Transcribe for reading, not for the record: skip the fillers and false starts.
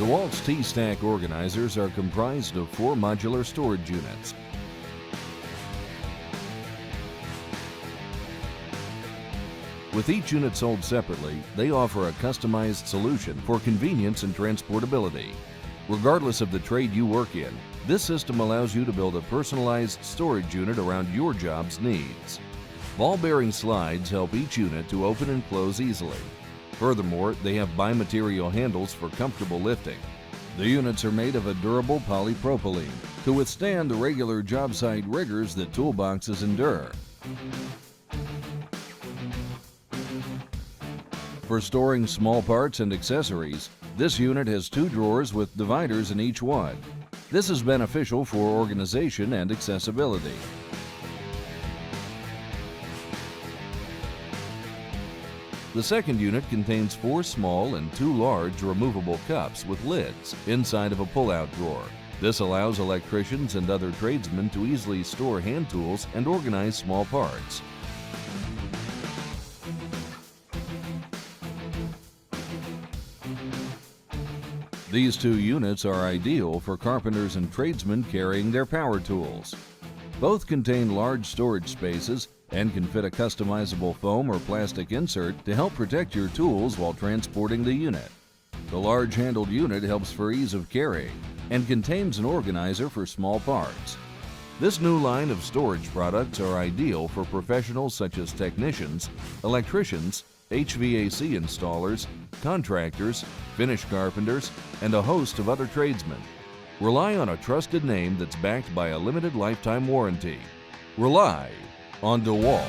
DEWALT's TSTAK organizers are comprised of 4 modular storage units. With each unit sold separately, they offer a customized solution for convenience and transportability. Regardless of the trade you work in, this system allows you to build a personalized storage unit around your job's needs. Ball-bearing slides help each unit to open and close easily. Furthermore, they have bimaterial handles for comfortable lifting. The units are made of a durable polypropylene to withstand the regular job site rigors that toolboxes endure. For storing small parts and accessories, this unit has 2 drawers with dividers in each one. This is beneficial for organization and accessibility. The second unit contains 4 small and 2 large removable cups with lids inside of a pull-out drawer. This allows electricians and other tradesmen to easily store hand tools and organize small parts. These 2 units are ideal for carpenters and tradesmen carrying their power tools. Both contain large storage spaces and can fit a customizable foam or plastic insert to help protect your tools while transporting the unit. The large handled unit helps for ease of carrying and contains an organizer for small parts. This new line of storage products are ideal for professionals such as technicians, electricians, HVAC installers, contractors, finish carpenters, and a host of other tradesmen. Rely on a trusted name that's backed by a limited lifetime warranty. Rely on DEWALT.